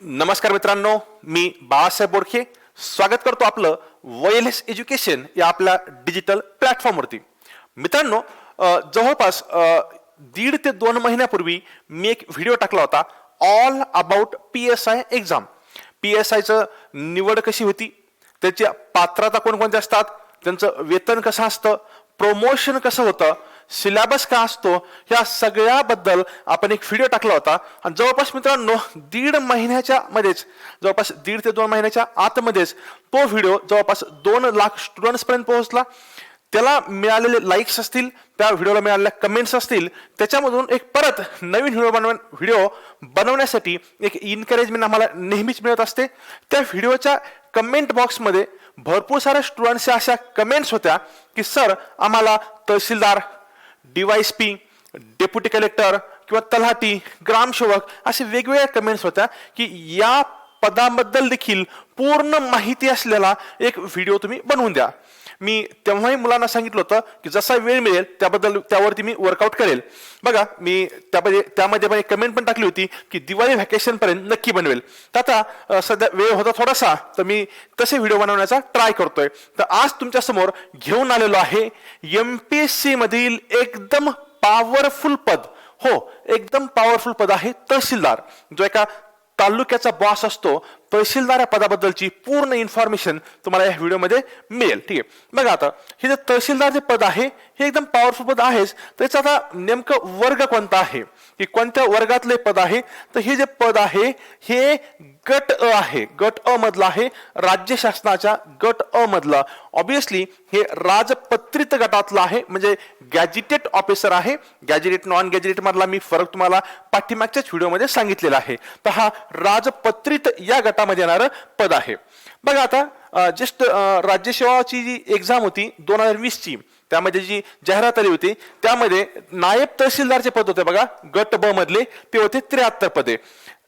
नमस्कार मित्रांनो, मी बाळासाहेब बोडखे स्वागत करतो आपलं वायरलेस एज्युकेशन या आपल्या डिजिटल प्लॅटफॉर्मवरती. मित्रांनो, जवळपास 1.5 ते 2 महिन्यापूर्वी मी एक व्हिडिओ टाकला होता ऑल अबाउट PSI एक्झाम. PSIचं निवड कशी होती, त्याची पात्रता कोणकोणत्या असतात, त्यांचं वेतन कसं असतं, प्रमोशन कसं होतं, सिलेबस का असतो, या सगळ्याबद्दल आपण एक व्हिडिओ टाकला होता. आणि जवळपास मित्रांनो 1.5 महिन्याच्या मध्येच, जवळपास 1.5 ते 2 महिन्याच्या आतमध्येच तो व्हिडिओ जवळपास 2 लाख स्टुडंट्स पर्यंत पोहोचला. त्याला मिळालेले लाईक्स असतील, त्या व्हिडिओला मिळालेल्या कमेंट्स असतील, त्याच्यामधून एक परत नवीन व्हिडिओ बनवण्यासाठी एक इन्करेजमेंट आम्हाला नेहमीच मिळत असते. त्या व्हिडिओच्या कमेंट बॉक्समध्ये भरपूर साऱ्या स्टुडंट्सच्या अशा कमेंट्स होत्या की सर, आम्हाला तहसीलदार, DYSP, डेप्युटी कलेक्टर किंवा तलाठी, ग्रामसेवक असे वेगवेगळ्या कमेंट्स होत्या की या पदाबद्दल देखील पूर्ण माहिती असलेला एक व्हिडिओ तुम्ही बनवून द्या. मी तेव्हाही मुलांना सांगितलं होतं की जसा वेळ मिळेल त्यावरती मी वर्कआउट करेल. बघा, मी त्यामध्ये पण एक कमेंट पण टाकली होती की दिवाळी व्हॅकेशन पर्यंत नक्की बनवेल. तर आता सध्या वेळ होता थोडासा, तर मी तसे व्हिडिओ बनवण्याचा ट्राय करतोय. तर आज तुमच्या समोर घेऊन आलेलो आहे MPSC मधील एकदम पॉवरफुल पद. हो, एकदम पॉवरफुल पद आहे तहसीलदार. जो एका तालुक्याचा बॉस असतो, तहसीलदार या पदाबद्दलची पूर्ण इन्फॉर्मेशन तुम्हाला या व्हिडिओमध्ये मिळेल. ठीक आहे, बघा आता हे जे तहसीलदार जे पद आहे हे एकदम पॉवरफुल पद आहेच. त्याचा आता नेमकं वर्ग कोणता आहे, की कोणत्या वर्गातले पद आहे, तर हे जे पद आहे हे गट अ आहे. गट अ मधलं आहे, राज्य शासनाच्या गट अ मधलं. ऑब्विसली हे राजपत्रित गटातलं आहे, म्हणजे गॅजिटेट ऑफिसर आहे. गॅजिटेट नॉन गॅजिटेट मधला मी फरक तुम्हाला पाठीमागच्याच व्हिडिओमध्ये सांगितलेला आहे. तर हा राजपत्रित या गटामध्ये येणारं पद आहे. बघा आता जस्ट राज्यसेवाची जी एक्झाम होती 2020ची, त्यामध्ये जी जाहिरात आली होती त्यामध्ये नायब तहसीलदारचे पद होते. बघा, गट ब मधले ते होते 73 पदे.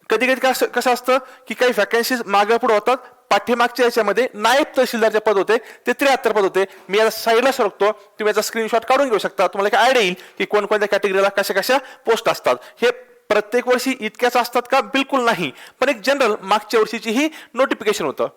कधी कधी कसं असतं की काही व्हॅकन्सीज मागे पुढे होतात. पाठीमागच्या याच्यामध्ये नायब तहसीलदारचे पद होते ते 73 पद होते. मी याला साईडला सरकतो, तुम्ही याचा स्क्रीनशॉट काढून घेऊ शकता. तुम्हाला एक आयडिया येईल की कोणकोणत्या कॅटेगरीला कशा कशा पोस्ट असतात. हे प्रत्येक वर्षी इतक्याच असतात का? बिलकुल नाही, पण एक जनरल मागच्या वर्षीची ही नोटिफिकेशन होतं.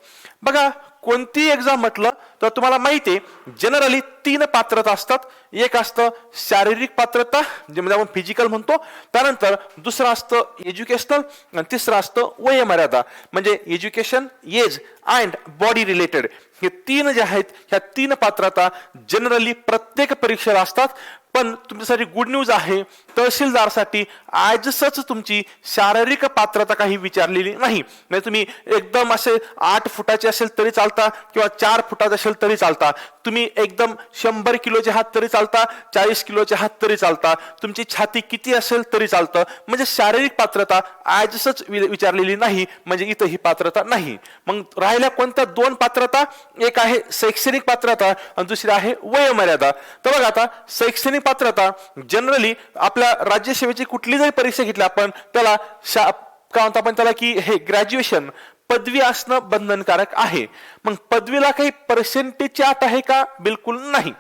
बघा, कोणती एक्झाम म्हटलं तर तुम्हाला माहिती आहे जनरली 3 पात्रता असतात. एक असतं शारीरिक पात्रता, जे म्हणजे आपण फिजिकल म्हणतो. त्यानंतर दुसरं असतं एज्युकेशनल आणि तिसरं असतं वयोमर्यादा, म्हणजे education, age and body related. हे 3 जे आहेत, ह्या 3 पात्रता जनरली प्रत्येक परीक्षेला असतात. पण तुमच्यासाठी गुड न्यूज आहे, तहसीलदारसाठी ॲज सच तुमची शारीरिक पात्रता काही विचारलेली नाही. म्हणजे तुम्ही एकदम असे 8 फुटाचे असेल तरी चालता किंवा 4 फुटाचे असेल तरी चालता. तुम्ही एकदम 100 किलोचे आहात तरी चालता, 40 किलोचे आहात तरी चालता, तुमची छाती किती असेल तरी चालतं. म्हणजे शारीरिक पात्रता ॲज सच विचारलेली नाही, म्हणजे इथं ही पात्रता नाही. मग राहिल्या कोणत्या 2 पात्रता? एक आहे शैक्षणिक पात्रता आणि दुसरी आहे वयोमर्यादा. तर बघा, आता शैक्षणिक पात्रता जनरली आपल्या राज्यसेवेची कुठली जरी परीक्षा घेतली आपण, त्याला काय म्हणतो आपण त्याला, की हे ग्रॅज्युएशन पदवी असणं बंधनकारक आहे. मग पदवीला काही पर्सेंटेजची अट आहे का? बिलकुल नाही.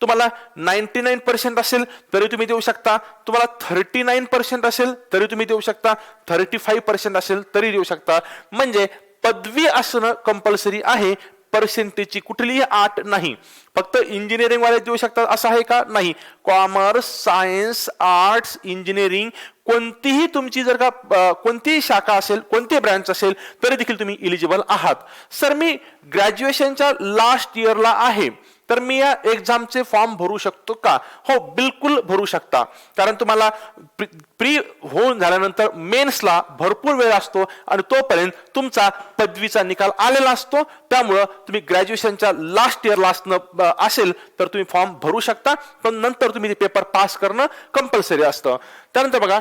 तुम्हाला 99% असेल तरी तुम्ही देऊ शकता, तुम्हाला 39% असेल तरी तुम्ही देऊ शकता, 35% असेल तरी देऊ शकता. म्हणजे पदवी असणं कंपल्सरी आहे, पर्सेंटेजची कुठलीही अट नाही. फक्त इंजिनिअरिंग वाले देऊ शकतात असं आहे का? नाही. कॉमर्स, सायन्स, आर्ट्स, इंजिनिअरिंग कोणतीही तुमची जर का कोणतीही शाखा असेल, कोणती ब्रँच असेल तरी देखील तुम्ही इलिजिबल आहात. सर, मी ग्रॅज्युएशनच्या लास्ट इयरला आहे, तर मी या एक्झामचे फॉर्म भरू शकतो का? हो, बिलकुल भरू शकता. कारण तुम्हाला प्री होऊन झाल्यानंतर मेन्सला भरपूर वेळ असतो आणि तोपर्यंत तुमचा पदवीचा निकाल आलेला असतो. त्यामुळं तुम्ही ग्रॅज्युएशनच्या लास्ट इयरला असणं असेल तर तुम्ही फॉर्म भरू शकता, पण नंतर तुम्ही ते पेपर पास करणं कंपल्सरी असतं. त्यानंतर बघा,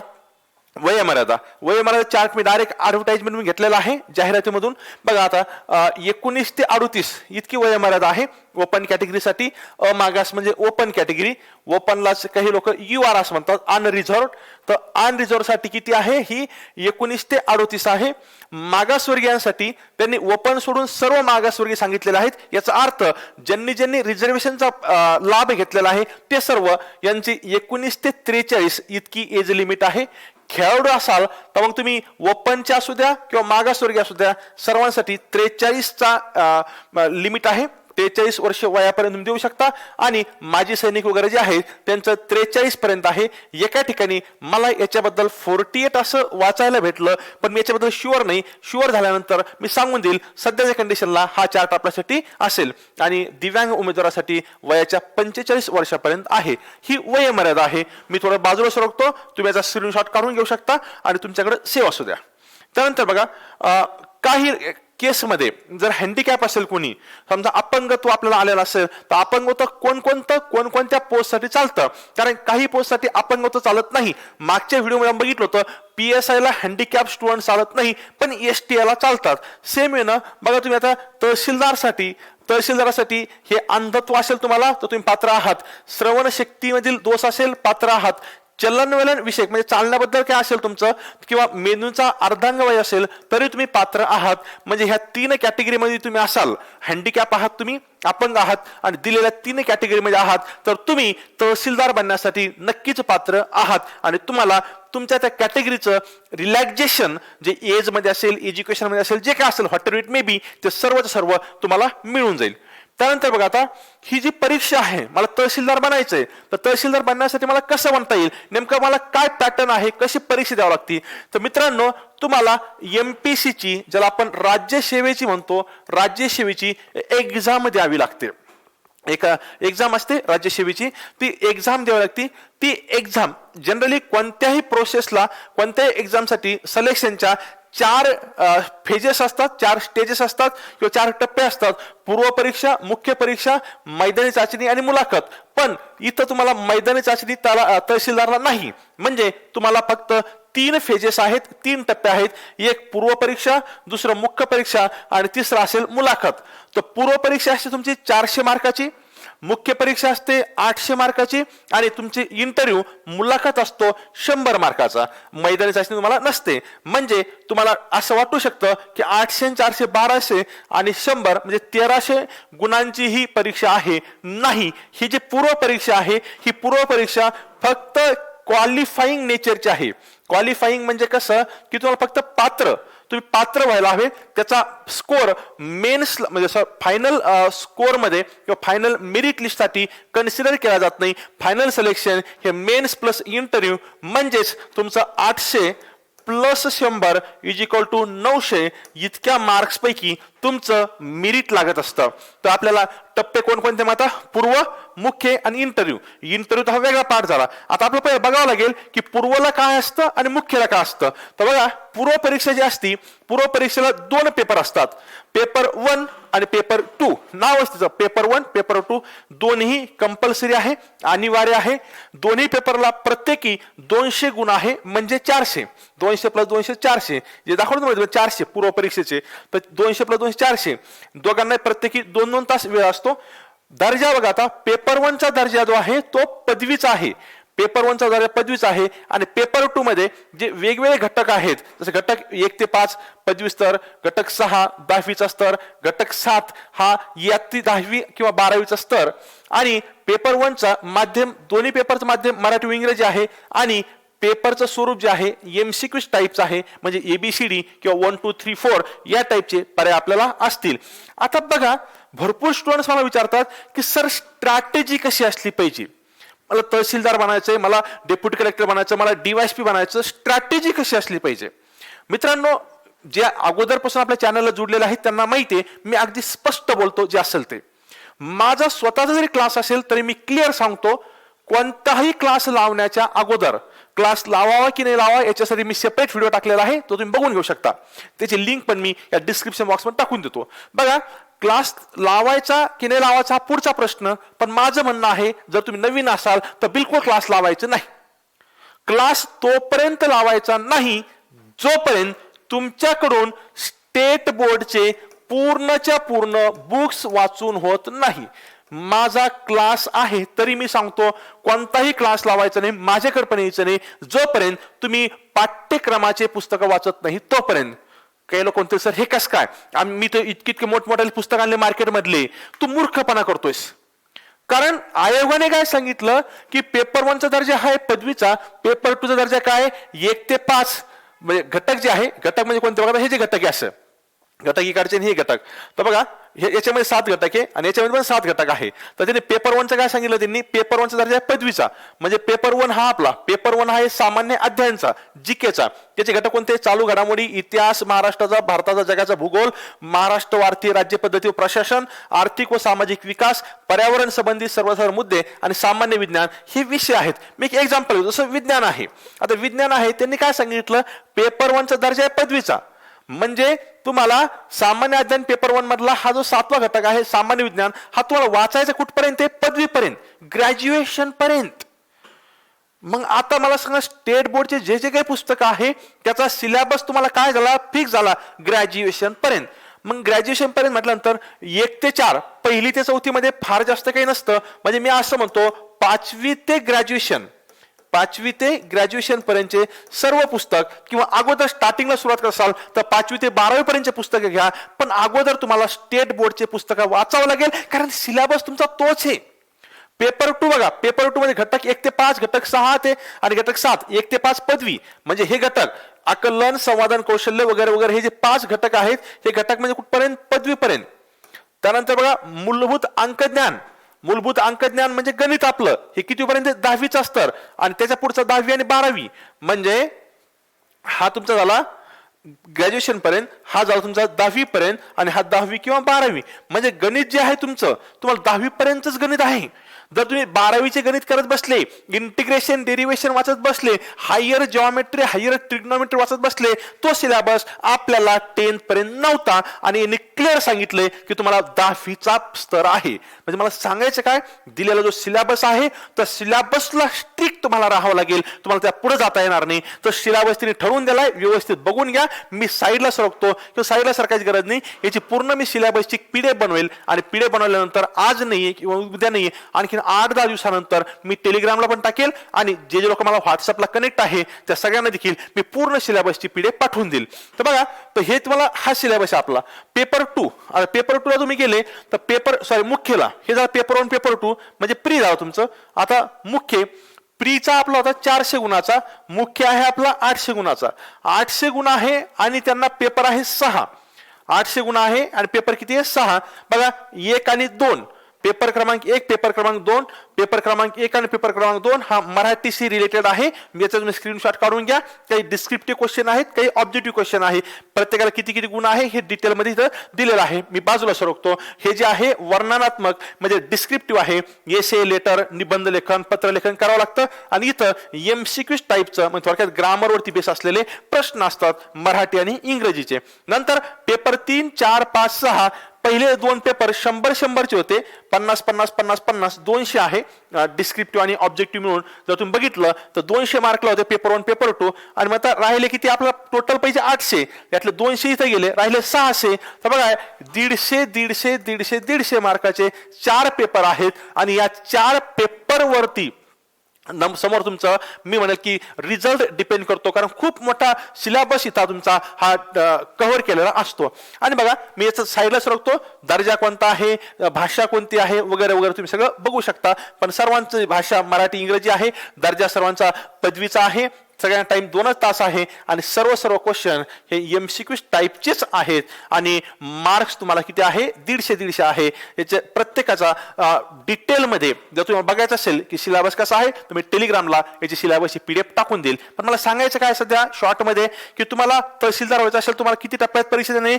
वयोमर्यादा. वयोमर्यादा चार्ट मी डायरेक्ट ऍडव्हर्टाइजमेंट मी घेतलेला आहे जाहिरातीमधून. बघा, आता 19 ते 38 इतकी वयोमर्यादा आहे ओपन कॅटेगरीसाठी. अमागास म्हणजे ओपन कॅटेगरी, ओपनला काही लोक UR असं म्हणतात, अनरिझर्व्ड. तर अनरिझर्व्ड साठी किती आहे? ही 19 ते 38 आहे. मागासवर्गीयांसाठी त्यांनी ओपन सोडून सर्व मागासवर्गीय सांगितलेले आहेत. याचा अर्थ ज्यांनी ज्यांनी रिझर्वेशनचा लाभ घेतलेला आहे ते सर्व यांची 19 ते 43 इतकी एज लिमिट आहे. खेळाडू असाल तर मग तुम्ही ओपनच्या असू द्या किंवा मागासवर्गीय असू द्या, सर्वांसाठी 43चा लिमिट आहे. 43 वर्ष वयापर्यंत तुम्ही देऊ शकता. आणि माजी सैनिक वगैरे जे आहेत त्यांचं 43 पर्यंत आहे. एका ठिकाणी मला याच्याबद्दल 48 असं वाचायला भेटलं, पण मी याच्याबद्दल शुअर नाही. शुअर झाल्यानंतर मी सांगून देईल. सध्याच्या कंडिशनला हा चार्ट आपल्यासाठी असेल. आणि दिव्यांग उमेदवारासाठी वयाच्या 45 वर्षापर्यंत आहे. ही वयोमर्यादा आहे. मी थोडं बाजूला सरकतो, तुम्ही याचा स्क्रीनशॉट काढून घेऊ शकता आणि तुमच्याकडे सेव्ह असू द्या. त्यानंतर बघा, काही केसमध्ये जर हँडिकॅप असेल, कोणी समजा अपंगत्व आपल्याला आलेलं असेल, तर अपंगत्व कोणकोणत्या पोस्टसाठी चालतं, कारण काही पोस्टसाठी अपंगत्व चालत नाही. मागच्या व्हिडिओमध्ये बघितलं होतं PSI ला हँडिकॅप स्टुडंट चालत नाही, पण STI ला चालतात. सेम आहे ना. बघा तुम्ही आता तहसीलदारासाठी हे अंधत्व असेल तुम्हाला तर तुम्ही पात्र आहात. श्रवण शक्तीमधील दोष असेल पात्र आहात. चलनवलन विषयक म्हणजे चालण्याबद्दल काय असेल तुमचं, किंवा मेंदूचा अर्धांगवायू असेल तरी तुम्ही पात्र आहात. म्हणजे ह्या 3 कॅटेगरीमध्ये तुम्ही असाल, हँडिकॅप आहात तुम्ही, अपंग आहात आणि दिलेल्या 3 कॅटेगरीमध्ये आहात, तर तुम्ही तहसीलदार बनण्यासाठी नक्कीच पात्र आहात. आणि तुम्हाला तुमच्या त्या कॅटेगरीचं रिलॅक्सेशन जे एज मध्ये असेल, एज्युकेशन मध्ये असेल, जे काय असेल, व्हॉटर इट मे बी, ते सर्व तुम्हाला मिळून जाईल. त्यानंतर बघा, आता ही जी परीक्षा आहे, मला तहसीलदार बनायचंय, तर तहसीलदार बनण्यासाठी मला कसं बनता येईल, नेमकं मला काय पॅटर्न आहे, कशी परीक्षा द्यावी लागते. तर मित्रांनो, तुम्हाला MPSC ची, ज्याला आपण राज्यसेवेची म्हणतो, राज्यसेवेची एक्झाम द्यावी लागते. एक एक्झाम असते राज्यसेवेची, ती एक्झाम द्यावी लागते. ती एक्झाम जनरली कोणत्याही प्रोसेसला, कोणत्याही एक्झामसाठी सिलेक्शनच्या 4 फेजेस असतात, 4 स्टेजेस असतात किंवा 4 टप्पे असतात. पूर्व परीक्षा, मुख्य परीक्षा, मैदानी चाचणी आणि मुलाखत. पण इथं तुम्हाला मैदानी चाचणी तहसीलदारला नाही. म्हणजे तुम्हाला फक्त 3 फेजेस आहेत, 3 टप्पे आहेत. एक पूर्व परीक्षा, दुसरं मुख्य परीक्षा आणि तिसरं असेल मुलाखत. तर पूर्व परीक्षा असते तुमची 400 मार्काची, मुख्य परीक्षा असते 800 मार्काची आणि तुमची इंटरव्ह्यू मुलाखत असतो 100 मार्काचा. मैदानी चाचणी तुम्हाला नसते. म्हणजे तुम्हाला असं वाटू शकतं की 800, 400, 1200 आणि 100 म्हणजे 1300 गुणांची ही परीक्षा आहे. नाही, ही जी पूर्व परीक्षा आहे, ही पूर्व परीक्षा फक्त क्वालिफाईंग नेचरची आहे. क्वालिफाईंग म्हणजे कसं, की तुम्हाला फक्त तुम्ही पात्र व्हायला हवे. त्याचा स्कोअर मेन्स म्हणजे फायनल स्कोअर मध्ये किंवा फायनल मेरिट लिस्ट साठी कन्सिडर केला जात नाही. फायनल सिलेक्शन हे मेन्स प्लस इंटरव्ह्यू, म्हणजेच तुमचं 800 प्लस 100 इज इक्वल टू 900 इतक्या मार्क्स पैकी तुमचं मेरिट लागत असतं. तर आपल्याला टप्पे कोणकोणते माता, पूर्व, मुख्य आणि इंटरव्ह्यू. इंटरव्ह्यू हा वेगळा पार्ट झाला. आता आपल्याला पहिले बघावं लागेल की पूर्वला काय असतं आणि मुख्यला काय असतं. तर बघा, पूर्व परीक्षा जी असती, पूर्व परीक्षेला 2 पेपर असतात, पेपर 1 आणि पेपर 2. नाव असतं पेपर 1, पेपर 2. दोन्ही कंपल्सरी आहे, अनिवार्य आहे. दोन्ही पेपरला प्रत्येकी 200 गुण आहे, म्हणजे 400. 200 प्लस 200 400, जे दाखवतो 400 पूर्व परीक्षेचे. तर 200 प्लस 200 400. दोघांना प्रत्येकी 2-2 तास वेळ असतो. दर्जा बघा, आता पेपर 1 चा दर्जा जो आहे तो पदवीचा आहे. पेपर 1 चा दर्जा पदवीचा आहे. आणि पेपर 2 मध्ये जे वेगवेगळे घटक आहेत, जसे घटक 1 ते 5 पदवी स्तर, घटक 6 10वीचा स्तर, घटक 7 हा इयत्ता 10वी किंवा 12वीचा स्तर. आणि पेपर 1 चा माध्यम, दोन्ही पेपरचं माध्यम मराठी व इंग्रजी आहे. आणि पेपरचं स्वरूप जे आहे MCQ टाईपचं आहे, म्हणजे ABCD किंवा 1 2 3 4 या टाईपचे पर्याय आपल्याला असतील. आता बघा, भरपूर स्टुडंट्स मला विचारतात की सर स्ट्रॅटेजी कशी असली पाहिजे, मला तहसीलदार बनायचंय, मला डेप्युटी कलेक्टर बनायचं, मला DYSP बनायचं, स्ट्रॅटेजी कशी असली पाहिजे. मित्रांनो, जे अगोदरपासून आपल्या चॅनलला जुडलेले आहेत त्यांना माहिती आहे, मी अगदी स्पष्ट बोलतो जे असेल ते. माझा स्वतःचा जरी क्लास असेल तरी मी क्लिअर सांगतो, कोणताही क्लास लावण्याच्या अगोदर, क्लास लावावा की नाही लावा याच्यासाठी मी सेपरेट व्हिडिओ टाकलेला आहे, तो तुम्ही बघून घेऊ शकता. त्याची लिंक पण मी या डिस्क्रिप्शन बॉक्समध्ये टाकून देतो. बघा, क्लास लावायचा की नाही लावायचा पुढचा प्रश्न, पण माझं म्हणणं आहे जर तुम्ही नवीन असाल तर बिलकुल क्लास लावायचं नाही. क्लास तोपर्यंत लावायचा नाही जोपर्यंत तुमच्याकडून स्टेट बोर्डचे पूर्णच्या पूर्ण बुक्स वाचून होत नाही. माझा क्लास आहे तरी मी सांगतो, कोणताही क्लास लावायचा नाही, माझ्याकडे पण यायचं नाही जोपर्यंत तुम्ही पाठ्यक्रमाचे पुस्तकं वाचत नाही तोपर्यंत. काही लोक कोणते सर हे कसं काय, मी तर इतके मोठमोठे पुस्तक आणले मार्केटमधले, तू मूर्खपणा करतोयस. कारण आयोगाने काय सांगितलं की पेपर 1चा दर्जा आहे पदवीचा, पेपर 2चा दर्जा काय 1 ते 5 म्हणजे घटक जे आहे, घटक म्हणजे कोणते बघा हे जे घटक आहे असं घटक इकडचे हे घटक, तर बघा याच्यामध्ये 7 घटक आहे आणि याच्यामध्ये पण 7 घटक आहे. तर त्यांनी पेपर 1चं काय सांगितलं, त्यांनी पेपर 1चा दर्जा आहे पदवीचा, म्हणजे पेपर 1 हा आपला पेपर 1 आहे सामान्य अध्ययनचा जीकेचा. त्याचे घटक कोणते, चालू घडामोडी, इतिहास, महाराष्ट्राचा, भारताचा, जगाचा भूगोल, महाराष्ट्र भारतीय राज्य पद्धती व प्रशासन, आर्थिक व सामाजिक विकास, पर्यावरण संबंधित सर्वसाधारण मुद्दे आणि सामान्य विज्ञान हे विषय आहेत. मी एक एक्झाम्पल घेतो, जसं विज्ञान आहे. आता विज्ञान आहे त्यांनी काय सांगितलं, पेपर 1चा दर्जा आहे पदवीचा, म्हणजे तुम्हाला सामान्य अध्ययन पेपर 1 मधला हा जो 7वा घटक आहे सामान्य विज्ञान, हा तुम्हाला वाचायचा कुठपर्यंत आहे, पदवीपर्यंत, ग्रॅज्युएशन पर्यंत. मग आता मला सांगा, स्टेट बोर्डचे जे जे काही पुस्तकं आहे त्याचा सिलेबस तुम्हाला काय झाला, फिक्स झाला ग्रॅज्युएशन पर्यंत. मग ग्रॅज्युएशन पर्यंत म्हटल्यानंतर 1 ते 4 पहिली ते चौथी मध्ये फार जास्त काही नसतं, म्हणजे मी असं म्हणतो 5वी ते ग्रॅज्युएशन, 5वी ते ग्रॅज्युएशन पर्यंतचे सर्व पुस्तक, किंवा अगोदर स्टार्टिंगला सुरुवात कराल तर 5वी ते 12वी पर्यंतचे पुस्तकं घ्या, पण अगोदर तुम्हाला स्टेट बोर्डचे पुस्तकं वाचावं लागेल, कारण सिलेबस तुमचा तोच आहे. पेपर 2 बघा, पेपर 2 मध्ये घटक 1 ते 5, घटक 6 ते आणि घटक 7, 1 ते 5 पदवी, म्हणजे हे घटक आकलन, संवादन कौशल्य वगैरे वगैरे हे जे 5 घटक आहेत, हे घटक म्हणजे कुठपर्यंत, पदवीपर्यंत. त्यानंतर बघा मूलभूत अंकज्ञान, मूलभूत अंकज्ञान म्हणजे गणित आपलं, हे कितीपर्यंत, 10वीचा स्तर, आणि त्याच्या पुढचा 10वी आणि 12वी, म्हणजे हा तुमचा झाला ग्रॅज्युएशन पर्यंत, हा झाला तुमचा 10वी पर्यंत, आणि हा 10वी किंवा 12वी. म्हणजे गणित जे आहे तुमचं, तुम्हाला 10वी पर्यंतच गणित आहे. जर तुम्ही 12वीचे गणित करत बसले, इंटिग्रेशन डेरिव्हेशन वाचत बसले, हायर जॉमेट्री, हायर ट्रिग्नोमेट्री वाचत बसले, तो सिलेबस आपल्याला 10th पर्यंत नव्हता, आणि यांनी क्लिअर सांगितले की तुम्हाला 10वीचा स्तर आहे. म्हणजे मला सांगायचं काय, दिलेला जो सिलेबस आहे तर सिलेबसला स्ट्रिक्ट तुम्हाला राहावं लागेल, तुम्हाला त्या पुढे जाता येणार नाही. तर सिलेबस तिने ठरवून दिलाय, व्यवस्थित बघून घ्या. मी साईडला सरकतो किंवा साईडला सरकायची गरज नाही, याची पूर्ण मी सिलेबसची पीडीएफ बनवेल, आणि पीडीएफ बनवल्यानंतर आज नाही किंवा उद्या नाही, आणखी 8-10 दिवसानंतर मी टेलिग्रामला पण टाकेल, आणि जे जे लोक मला व्हॉट्सअपला कनेक्ट आहे त्या सगळ्यांना देखील मी पूर्ण सिलेबसची पीडीएफ पाठवून देईल. तर बघा, तर हे तुम्हाला हा सिलेबस आपला पेपर 2. पेपर 2 ला तुम्ही गेले तर मुख्यला हे झालं पेपर 1 पेपर 2, म्हणजे प्री झालं तुमचं. आता मुख्य प्रीचा आपला होता 400 गुणाचा, मुख्य आहे आपला 800 गुणाचा. 800 गुण आहे आणि त्यांना पेपर आहे 6. 800 गुण आहे आणि पेपर किती आहे, 6. बघा 1 आणि 2, पेपर क्रमांक 1, पेपर क्रमांक 2, पेपर क्रमांक 1 आणि पेपर क्रमांक 2 हा मराठीशी रिलेटेड आहे. याचा तुम्ही स्क्रीनशॉट काढून घ्या. काही डिस्क्रिप्टिव्ह क्वेश्चन आहेत, काही ऑब्जेक्टिव्ह क्वेश्चन आहे, प्रत्येकाला किती किती गुण आहे हे डिटेलमध्ये इथं दिलेलं आहे. मी बाजूला सरकतो. हे जे आहे वर्णनात्मक म्हणजे डिस्क्रिप्टिव्ह आहे, एसे, लेटर, निबंध लेखन, पत्रलेखन करावं लागतं, आणि इथं एमसीक्यू टाईपचं म्हणजे थोडक्यात ग्रामरवरती बेस असलेले प्रश्न असतात मराठी आणि इंग्रजीचे. नंतर पेपर 3, 4, 5, 6 पहिले 2 पेपर 100 चे होते, 50 200 आहे डिस्क्रिप्टिव्ह आणि ऑब्जेक्टिव्ह मिळून. जर तुम्ही बघितलं तर 200 मार्कला होते पेपर 1 पेपर 2, आणि मग आता राहिले किती, आपला टोटल पाहिजे 800, त्यातले 200 इथे गेले, राहिले 600. तर बघा 150 मार्काचे 4 पेपर आहेत, आणि या 4 पेपर वरती समोर तुमचं मी म्हणेल की रिझल्ट डिपेंड करतो, कारण खूप मोठा सिलेबस इथं तुमचा हा कव्हर केलेला असतो. आणि बघा मी याचं साईडला सरकतो, दर्जा कोणता आहे, भाषा कोणती आहे वगैरे वगैरे तुम्ही सगळं बघू शकता. पण सर्वांची भाषा मराठी इंग्रजी आहे, दर्जा सर्वांचा पदवीचा आहे, सगळ्यांना टाइम 2 तास आहे, आणि सर्व क्वेश्चन हे एमसीक्यू टाईपचेच आहेत, आणि मार्क्स तुम्हाला किती आहे, 150 आहे. याचे प्रत्येकाचा डिटेलमध्ये जर तुम्हाला बघायचं असेल की सिलेबस कसा आहे, तर मी टेलिग्रामला याची सिलेबसची पीडीएफ टाकून देईल. पण मला सांगायचं काय सध्या शॉर्टमध्ये, की तुम्हाला तहसीलदार व्हायचं असेल, तुम्हाला किती टप्प्यात परीक्षा देणे,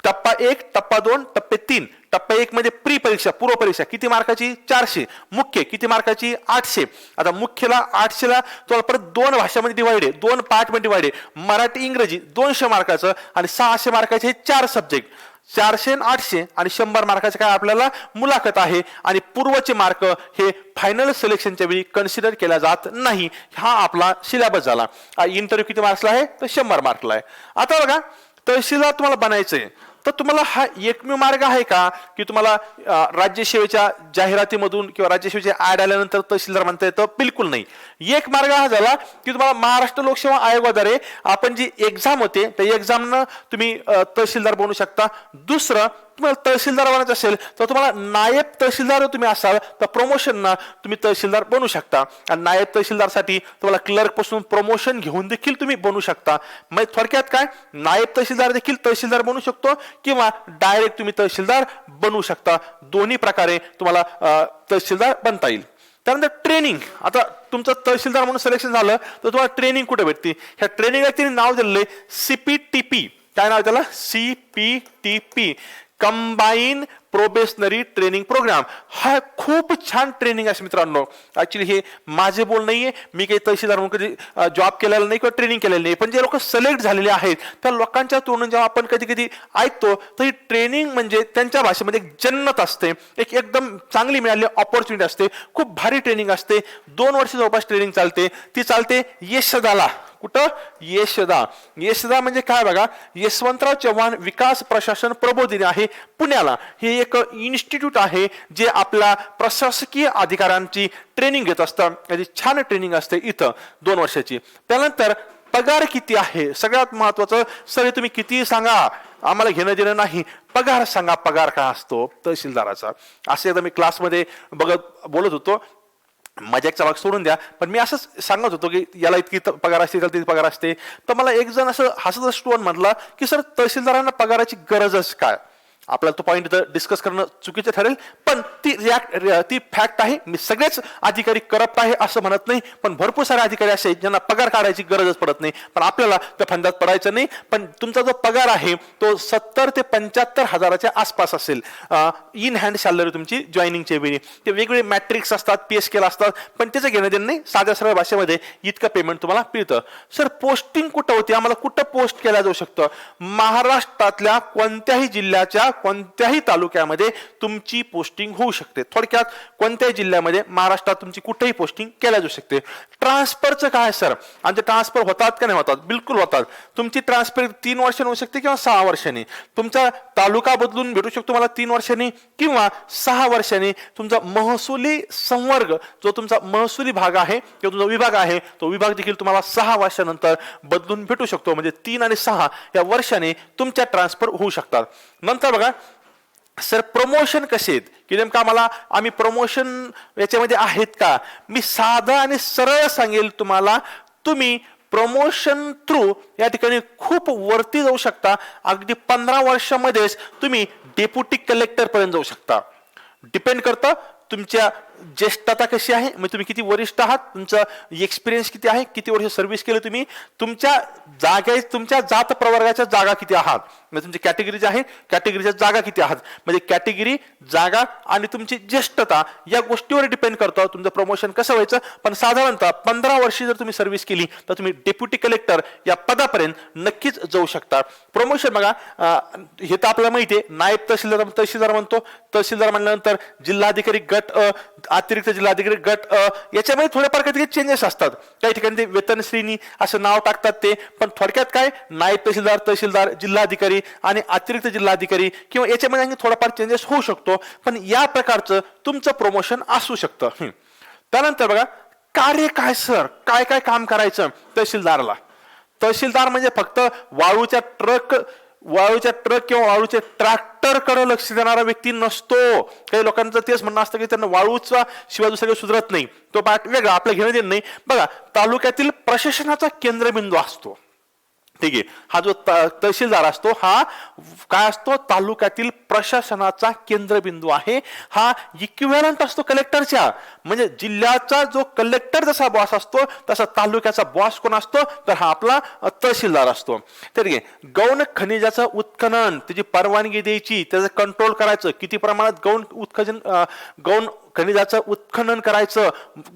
टप्पा 1, टप्पा 2, टप्पे 3. टप्पा 1 मध्ये प्री परीक्षा, पूर्व परीक्षा किती मार्काची, 400. मुख्य किती मार्काची, 800. आता मुख्यला 800 ला तुम्हाला परत 2 भाषांमध्ये डिवाइड आहे, 2 पार्ट मध्ये डिवाइड आहे, मराठी इंग्रजी 200 मार्काचं, आणि 600 मार्काचे 4 सब्जेक्ट, 400 आणि 800, आणि 100 मार्काचे काय आपल्याला मुलाखत आहे. आणि पूर्वचे मार्क हे फायनल सिलेक्शनच्या वेळी कन्सिडर केला जात नाही. हा आपला सिलेबस झाला. इंटरव्ह्यू किती मार्क्सला आहे, तर 100 मार्कला आहे. आता बघा तहसीलदार तुम्हाला बनायचंय, तर तुम्हाला हा एकमेव मार्ग आहे का की तुम्हाला राज्यसेवेच्या जाहिरातीमधून किंवा राज्यसेवेचे ऍड आल्यानंतर तहसीलदार म्हणता येतं? बिलकुल नाही. एक मार्ग हा झाला की तुम्हाला महाराष्ट्र लोकसेवा आयोगाद्वारे आपण जी एक्झाम होते त्या एक्झामनं तुम्ही तहसीलदार बनू शकता. दुसरं, तुम्हाला तहसीलदार बनायचं असेल तर तुम्हाला नायब तहसीलदार तुम्ही असाल तर प्रमोशन तुम्ही तहसीलदार बनू शकता. आणि नायब तहसीलदारसाठी तुम्हाला क्लर्क पासून प्रमोशन घेऊन देखील तुम्ही बनू शकता. मग थोडक्यात काय, नायब तहसीलदार देखील तहसीलदार बनू शकतो किंवा डायरेक्ट तुम्ही तहसीलदार बनू शकता. दोन्ही प्रकारे तुम्हाला तहसीलदार बनता येईल. त्यानंतर ट्रेनिंग. आता तुमचं तहसीलदार म्हणून सिलेक्शन झालं तर तुम्हाला ट्रेनिंग कुठे भेटते? ह्या ट्रेनिंगला त्यांनी नाव दिलेलं आहे CPTP. काय नाव त्याला? CPTP, combine probationary training programme. हा खूप छान ट्रेनिंग आहे मित्रांनो. ऍक्च्युली हे माझे बोल नाहीये, मी काही तहसीलदार म्हणून कधी जॉब केलेला नाही किंवा ट्रेनिंग केलेलं नाही, पण जे लोक सिलेक्ट झालेले आहेत त्या लोकांच्या तोंडून जेव्हा आपण कधी कधी ऐकतो तर ही ट्रेनिंग म्हणजे त्यांच्या भाषेमध्ये एक जन्नत असते, एक एकदम चांगली मिळालेली ऑपॉर्च्युनिटी असते. खूप भारी ट्रेनिंग असते. 2 वर्ष जवळपास ट्रेनिंग चालते. ती चालते यशदाला. कुठं? यशदा. यशदा म्हणजे काय बघा, यशवंतराव चव्हाण विकास प्रशासन प्रबोधिनी आहे पुण्याला. हे एक इन्स्टिट्यूट आहे जे आपल्या प्रशासकीय अधिकाऱ्यांची ट्रेनिंग घेत असतं. याची छान ट्रेनिंग असते इथं 2 वर्षाची. त्यानंतर पगार किती आहे सगळ्यात महत्वाचं. सर तुम्ही किती सांगा, आम्हाला घेणं देणं नाही, पगार सांगा. पगार काय असतो तहसीलदाराचा? असे एकदा मी क्लासमध्ये बोलत होतो, मजाकचा भाग सोडून द्या, पण मी असंच सांगत होतो की याला इतकी पगार असते, त्याला तितकी पगार असते. तर मला एक जण असं हसत स्टुडंट म्हटला की सर तहसीलदारांना पगाराची गरजच काय? आपल्याला तो पॉईंट डिस्कस करणं चुकीचं ठरेल, पण ती फॅक्ट आहे. मी सगळेच अधिकारी करप्ट आहे असं म्हणत नाही, पण भरपूर सारे अधिकारी असे ज्यांना पगार काढायची गरजच पडत नाही. पण आपल्याला त्या फंदात पडायचं नाही. पण तुमचा जो पगार आहे तो 70 ते 75 हजाराच्या आसपास असेल इन हँड सॅलरी तुमची जॉईनिंगच्या वेळी. ते वेगवेगळे मॅट्रिक्स असतात, पी स्केल असतात, पण त्याचं घेणं देणं नाही. साध्या सरळ भाषेमध्ये इतकं पेमेंट तुम्हाला मिळतं. सर पोस्टिंग कुठं होती, आम्हाला कुठं पोस्ट केलं जाऊ शकतं? महाराष्ट्रातल्या कोणत्याही जिल्ह्याच्या कोणत्याही तालुक्यामध्ये तुमची पोस्टिंग होऊ शकते. थोडक्यात कोणत्याही जिल्ह्यामध्ये महाराष्ट्रात तुमची कुठेही पोस्टिंग केल्या जाऊ शकते. ट्रान्सफरचं काय सर? आणि ट्रान्सफर होतात का नाही होतात? बिलकुल होतात. तुमची ट्रान्सफर 3 वर्षांनी होऊ शकते किंवा 6 वर्षांनी. तुमचा तालुका बदलून भेटू शकतो मला 3 वर्षांनी किंवा 6 वर्षांनी. तुमचा महसुली संवर्ग जो तुमचा महसुली भाग आहे किंवा तुमचा विभाग आहे तो विभाग देखील तुम्हाला 6 वर्षानंतर बदलून भेटू शकतो. म्हणजे 3 आणि 6 या वर्षाने तुमच्या ट्रान्सफर होऊ शकतात. नंतर बघा सर प्रमोशन कसे आहेत की नेमका आम्ही प्रमोशन याच्यामध्ये आहेत का? मी साधं आणि सरळ सांगेल तुम्हाला, तुम्ही प्रमोशन थ्रू या ठिकाणी खूप वरती जाऊ शकता. अगदी 15 वर्षामध्येच तुम्ही डेप्युटी कलेक्टर पर्यंत जाऊ शकता. डिपेंड करतं तुमच्या ज्येष्ठता कशी आहे, म्हणजे तुम्ही किती वरिष्ठ आहात, तुमचा एक्सपिरियन्स किती आहे, किती वर्ष सर्व्हिस केली तुम्ही, तुमच्या जात प्रवर्गाच्या जागा किती आहात, म्हणजे तुमची कॅटेगरी जी आहे कॅटेगरीच्या जागा किती आहात, म्हणजे कॅटेगरी, जागा आणि तुमची ज्येष्ठता या गोष्टीवर डिपेंड करतं तुमचं प्रमोशन कसं व्हायचं. पण साधारणतः 15 वर्षी जर तुम्ही सर्व्हिस केली तर तुम्ही डेप्युटी कलेक्टर या पदापर्यंत नक्कीच जाऊ शकता. प्रमोशन बघा हे तर आपल्याला माहिती आहे, नायब तहसीलदार म्हणतो. तहसीलदार म्हणल्यानंतर जिल्हाधिकारी गट अतिरिक्त जिल्हाधिकारी गट याच्यामध्ये थोडेफार काही चेंजेस असतात. काही ठिकाणी ते वेतन श्रेणी असं नाव टाकतात ते, पण थोडक्यात काय नायब तहसीलदार, तहसीलदार, जिल्हाधिकारी आणि अतिरिक्त जिल्हाधिकारी किंवा याच्यामध्ये थोडाफार चेंजेस होऊ शकतो. पण या प्रकारचं तुमचं प्रमोशन असू शकतं. त्यानंतर बघा कार्य काय सर, काय काय काम करायचं तहसीलदारला? तहसीलदार म्हणजे फक्त वाळूच्या ट्रक किंवा वाळूच्या ट्रॅक्टर कडे लक्ष देणारा व्यक्ती नसतो. काही लोकांचं तेच म्हणणं असतं की त्यांना वाळूचा शिवाय दुसरं काही सुधरत नाही, तो पार्ट वेगळा, आपल्या घेणं देणं नाही. बघा तालुक्यातील प्रशासनाचा केंद्रबिंदू असतो. ठीक आहे, हा जो तहसीलदार असतो हा काय असतो? तालुक्यातील प्रशासनाचा केंद्रबिंदू आहे. हा इक्विव्हॅलंट असतो कलेक्टरच्या. म्हणजे जिल्ह्याचा जो कलेक्टर जसा बॉस असतो तसा तालुक्याचा बॉस कोण असतो? तर हा आपला तहसीलदार असतो. ठीक आहे, गौण खनिजाचं उत्खनन, त्याची परवानगी द्यायची, त्याचं कंट्रोल करायचं, किती प्रमाणात गौण खनिजाचं उत्खनन करायचं.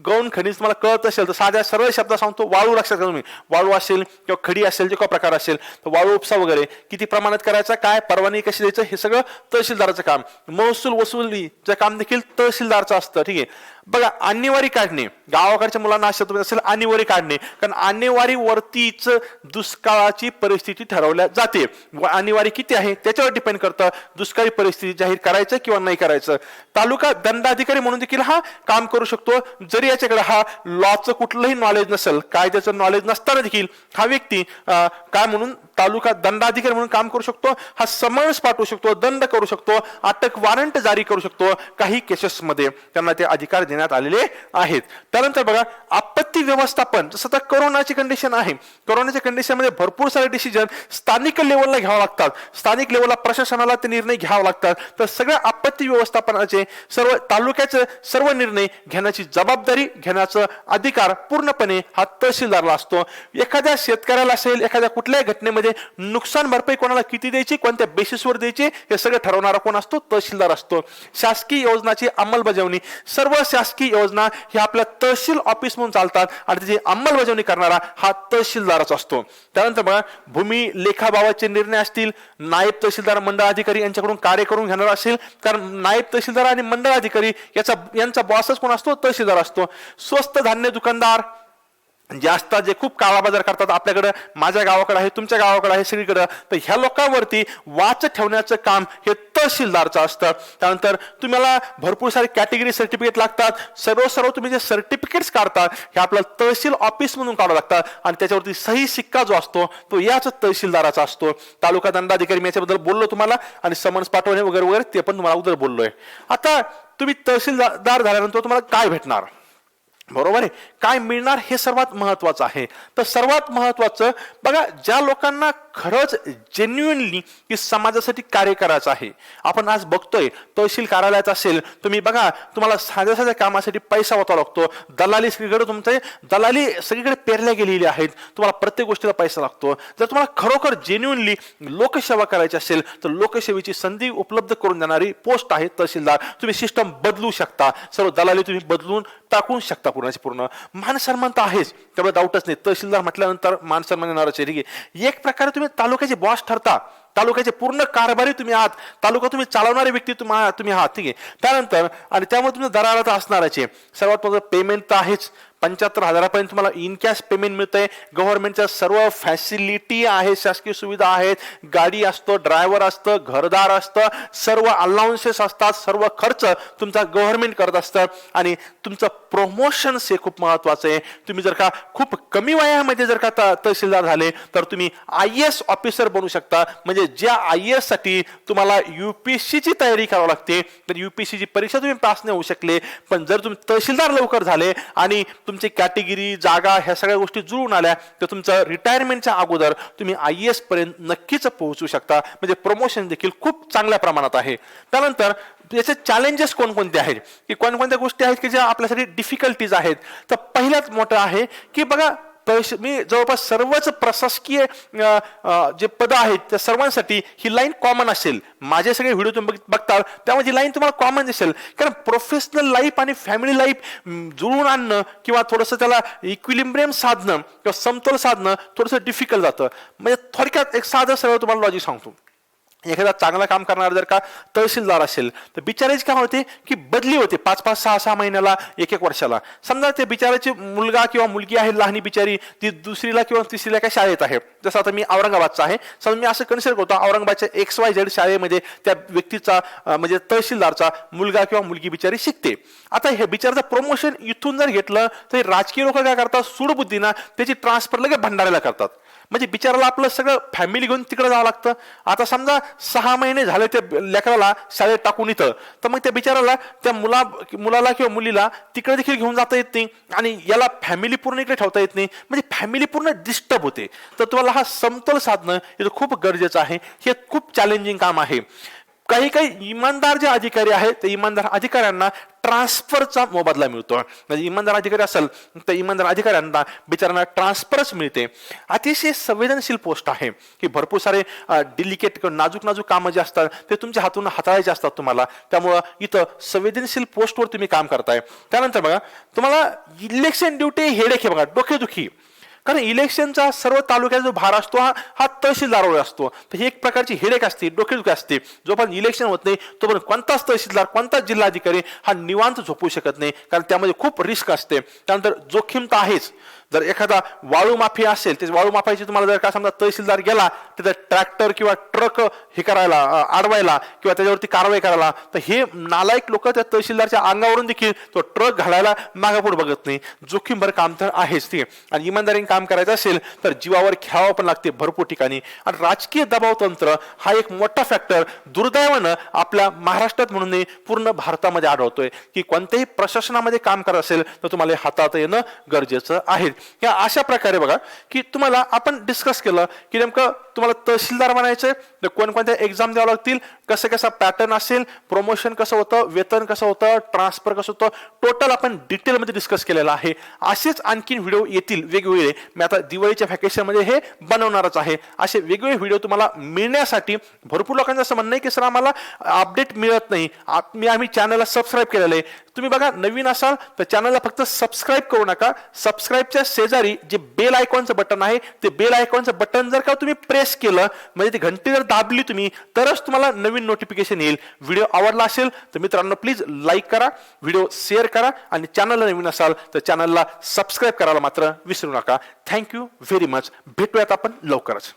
गौण खनिज मला कळत असेल तर साध्या सरळ शब्द सांगतो, वाळू लक्षात घ्या तुम्ही. वाळू असेल किंवा खडी असेल, जे काही प्रकार असेल तर वाळू उपसा वगैरे किती प्रमाणात करायचा, काय परवानगी कशी द्यायचं, हे सगळं तहसीलदाराचं काम. महसूल वसुलीचं काम देखील तहसीलदारचं असतं. ठीक आहे, बघा आणेवारी काढणे, गावाकडच्या मुलांना अशा तुम्ही असेल आणेवारी काढणे, कारण आणेवारी वरतीच दुष्काळाची परिस्थिती ठरवल्या जाते. आणेवारी किती आहे त्याच्यावर डिपेंड करतं दुष्काळी परिस्थिती जाहीर करायचं किंवा नाही करायचं. तालुका दंडाधिकारी म्हणून देखील हा काम करू शकतो. जरी याच्याकडे हा लॉचं कुठलंही नॉलेज नसेल, कायद्याचं नॉलेज नसताना देखील हा व्यक्ती काय म्हणून तालुका दंडाधिकारी म्हणून काम करू शकतो. हा समन्स पाठवू शकतो, दंड करू शकतो, अटक वॉरंट जारी करू शकतो. काही केसेसमध्ये त्यांना ते अधिकार देण्यात आलेले आहेत. त्यानंतर बघा आपत्ती व्यवस्थापन, जसं आता कोरोनाची कंडिशन आहे, कोरोनाच्या कंडिशनमध्ये भरपूर सारे डिसिजन स्थानिक लेवलला घ्यावं लागतात, स्थानिक लेवलला प्रशासनाला ते निर्णय घ्यावे लागतात. तर सगळ्या आपत्ती व्यवस्थापनाचे सर्व तालुक्याचे सर्व निर्णय घेण्याची जबाबदारी, घेण्याचा अधिकार पूर्णपणे हा तहसीलदारला असतो. एखाद्या शेतकऱ्याला असेल, एखाद्या कुठल्याही घटनेमध्ये नुकसान भरपाई कोणाला किती द्यायची, कोणत्या बेसिसवर द्यायची, हे सगळं ठरवणारा कोण असतो? तहसीलदार असतो. शासकीय योजनाची अंमलबजावणी, सर्व शासकीय योजना हे आपल्या तहसील ऑफिस म्हणून चालतात आणि त्याची अंमलबजावणी करणारा हा तहसीलदारच असतो. त्यानंतर बघा भूमी लेखाबाबतचे निर्णय असतील, नायब तहसीलदार, मंडळ अधिकारी यांच्याकडून कार्य करून घेणार असेल, कारण नायब तहसीलदार आणि मंडळ अधिकारी यांचा बॉसच कोण असतो? तहसीलदार असतो. स्वस्त धान्य दुकानदार जे असतात, जे खूप काळा बाजार करतात, आपल्याकडे, माझ्या गावाकडे आहे, तुमच्या गावाकडे आहे, सगळीकडे, तर ह्या लोकांवरती वाच ठेवण्याचं काम हे तहसीलदारचं असतं. त्यानंतर तुम्हाला भरपूर सारे कॅटेगरी सर्टिफिकेट लागतात. सर्व तुम्ही जे सर्टिफिकेट्स काढतात हे आपल्याला तहसील ऑफिस म्हणून काढावं लागतात आणि त्याच्यावरती सही सिक्का जो असतो तो याच तहसीलदाराचा असतो. तालुका दंडाधिकारी मी याच्याबद्दल बोललो तुम्हाला, आणि समन्स पाठवणे वगैरे वगैरे ते पण तुम्हाला अगोदर बोललोय. आता तुम्ही तहसीलदार झाल्यानंतर तुम्हाला काय भेटणार, बरोबर आहे, काय मिळणार हे सर्वात महत्वाचं आहे. तर सर्वात महत्वाचं बघा, ज्या लोकांना खरंच जेन्युइनली की समाजासाठी कार्य करायचं आहे. आपण आज बघतोय तहसील कार्यालयात असेल, तुम्ही बघा तुम्हाला साध्या साध्या कामासाठी पैसा वाचावा लागतो. दलाली सगळीकडे दलाली सगळीकडे पेरल्या गेलेली आहेत, तुम्हाला प्रत्येक गोष्टीला पैसा लागतो. जर तुम्हाला खरोखर जेन्युइनली लोकसेवा करायची असेल तर लोकसेवेची संधी उपलब्ध करून देणारी पोस्ट आहे तहसीलदार. तुम्ही सिस्टम बदलू शकता, सर्व दलाली तुम्ही बदलून टाकून शकता पूर्णची पूर्ण. मान सन्मान तर आहेच, तेवढं डाऊटच नाही. तहसीलदार म्हटल्यानंतर मान सन्मान येणारच आहे. एक प्रकारे तुम्ही तालुक्याचे बॉस ठरता, तालुक्याचे पूर्ण कारभारी तुम्ही आहात, तालुका तुम्ही चालवणारे व्यक्ती तुम्ही आहात, ठीक आहे. त्यानंतर आणि त्यामुळे तुम्ही दरारा तर असणारच आहे. सर्वात महत्त्वाचं पेमेंट तर आहेच. 75,000पर्यंत तुम्हाला इन कॅश पेमेंट मिळतंय. गव्हर्नमेंटच्या सर्व फॅसिलिटी आहे, शासकीय सुविधा आहेत, गाडी असतो, ड्रायव्हर असतं, घरदार असतं, सर्व अलाउन्सेस असतात, सर्व खर्च तुमचा गव्हर्नमेंट करत असतं. आणि तुमचं प्रमोशन्स हे खूप महत्वाचं आहे. तुम्ही जर का खूप कमी वयामध्ये जर का तहसीलदार झाले तर तुम्ही IAS ऑफिसर बनू शकता. म्हणजे ज्या IAS साठी तुम्हाला UPSC ची तयारी करावी लागते, तर UPSC ची परीक्षा तुम्ही पास नाही होऊ शकले, पण जर तुम्ही तहसीलदार लवकर झाले आणि तुमची कॅटेगरी, जागा ह्या सगळ्या गोष्टी जुळून आल्या तर तुमचं रिटायरमेंटच्या अगोदर तुम्ही IAS पर्यंत नक्कीच पोहोचू शकता. म्हणजे प्रमोशन देखील खूप चांगल्या प्रमाणात आहे. त्यानंतर याचे चॅलेंजेस कोणकोणते आहेत, की कोणकोणत्या गोष्टी आहेत की ज्या आपल्यासाठी डिफिकल्टीज आहेत. तर पहिल्यात मोठं आहे की बघा, मी जवळपास सर्वच प्रशासकीय जे पद आहेत त्या सर्वांसाठी ही लाईन कॉमन असेल. माझे सगळे व्हिडिओ तुम्ही बघताल त्यामुळे ही लाईन तुम्हाला कॉमन दिसेल. कारण प्रोफेशनल लाईफ आणि फॅमिली लाईफ जुळून आणणं किंवा थोडंसं त्याला इक्विलिब्रियम साधणं किंवा समतोल साधणं थोडंसं डिफिकल्ट जातं. म्हणजे थोडक्यात एक साधं सरळ तुम्हाला लॉजिक सांगतो. एखादा चांगला काम करणारा जर का तहसीलदार असेल तर बिचाराची काय होते की बदली होते 5-5, 6-6 महिन्याला, 1-1 वर्षाला. समजा ते बिचाराची मुलगा किंवा मुलगी आहे लहानी बिचारी, ती दुसरीला किंवा तिसरीला काय शाळेत आहे. जसं आता मी औरंगाबादचा आहे, समजा मी असं कन्सिडर करतो औरंगाबादच्या XYZ शाळेमध्ये त्या व्यक्तीचा म्हणजे तहसीलदारचा मुलगा किंवा मुलगी बिचारी शिकते. आता हे बिचाराचं प्रमोशन इथून जर घेतलं तर राजकीय लोक काय करतात, सूडबुद्धीनं त्याची ट्रान्सफर लगेच भंडाऱ्याला करतात. म्हणजे बिचाराला आपलं सगळं फॅमिली घेऊन तिकडे जावं लागतं. आता समजा 6 महिने झाले त्या लेकराला शाळेत टाकून इथं, तर मग त्या बिचाराला त्या मुलाला किंवा मुलीला तिकडे देखील घेऊन जाता येत नाही आणि याला फॅमिली पूर्ण इकडे ठेवता येत नाही. म्हणजे फॅमिली पूर्ण डिस्टर्ब होते. तर तुम्हाला हा समतोल साधणं हे खूप गरजेचं आहे. हे खूप चॅलेंजिंग काम आहे. काही इमानदार जे अधिकारी आहेत त्या इमानदार अधिकाऱ्यांना ट्रान्सफरचा मोबदला मिळतो. म्हणजे इमानदार अधिकारी असेल तर इमानदार अधिकाऱ्यांना बिचारांना ट्रान्सफरच मिळते. अतिशय संवेदनशील पोस्ट आहे की भरपूर सारे डिलिकेट नाजूक कामं जे असतात ते तुमच्या हातून हाताळायचे असतात तुम्हाला. त्यामुळं इथं संवेदनशील पोस्टवर तुम्ही काम करताय. त्यानंतर बघा तुम्हाला इलेक्शन ड्युटी हेडेक आहे बघा, डोकेदुखी. कारण इलेक्शनचा सर्व तालुक्याचा जो भार असतो हा तहसीलदारावर असतो. तर ही एक प्रकारची हेडेक असते, डोकेदुखी असते. जोपर्यंत इलेक्शन होत नाही तोपर्यंत कोणताच तहसीलदार, कोणताच जिल्हाधिकारी हा निवांत झोपू शकत नाही, कारण त्यामध्ये खूप रिस्क असते. त्यानंतर जोखीम तर आहेच. जर एखादा वाळू माफी असेल, ते वाळू माफायची तुम्हाला जर का समजा तहसीलदार गेला तिथे ट्रॅक्टर किंवा ट्रक हे करायला, अडवायला किंवा त्याच्यावरती कारवाई करायला, तर हे नालायक लोक त्या तहसीलदारच्या अंगावरून देखील तो ट्रक घालायला मागापुढे बघत नाही. जोखीम भर काम तर आहेच ते. आणि इमानदारीने काम करायचं असेल तर जीवावर खेळावं पण लागते भरपूर ठिकाणी. आणि राजकीय दबाव तंत्र हा एक मोठा फॅक्टर दुर्दैवानं आपल्या महाराष्ट्रात म्हणून नाही पूर्ण भारतामध्ये आढळतोय, की कोणत्याही प्रशासनामध्ये काम करत असेल तर तुम्हाला हातात येणं गरजेचं आहे. या अशा प्रकारे बघा की तुम्हाला आपण डिस्कस केलं की नेमकं तुम्हाला तहसीलदार बनायचंय तर कोणकोणत्या एक्झाम द्यावं लागतील, कसं कसा पॅटर्न असेल, प्रमोशन कसं होतं, वेतन कसं होतं, ट्रान्सफर कसं होतं, टोटल आपण डिटेलमध्ये डिस्कस केलेलं आहे. असेच आणखीन व्हिडिओ येतील वेगवेगळे. मी आता दिवाळीच्या व्हॅकेशनमध्ये हे बनवणारच आहे. असे वेगवेगळे व्हिडिओ तुम्हाला मिळण्यासाठी भरपूर लोकांचं असं म्हणणं आहे की सर आम्हाला अपडेट मिळत नाही. आम्ही चॅनलला सबस्क्राईब केलेलं आहे. तुम्ही बघा नवीन असाल तर चॅनलला फक्त सबस्क्राईब करू नका. सबस्क्राईबच्या शेजारी जे बेल आयकॉनचं बटन आहे ते बेल आयकॉनचं बटन जर का तुम्ही प्रेस केलं, म्हणजे ती घंटी जर दाबली तुम्ही, तरच तुम्हाला नवीन नोटिफिकेशन येईल. व्हिडिओ आवडला असेल तर मित्रांनो प्लीज लाईक करा, व्हिडिओ शेअर करा आणि चॅनलला नवीन असाल तर चॅनलला सबस्क्राईब करायला मात्र विसरू नका. Thank you very much. भेटूयात आपण लवकरच.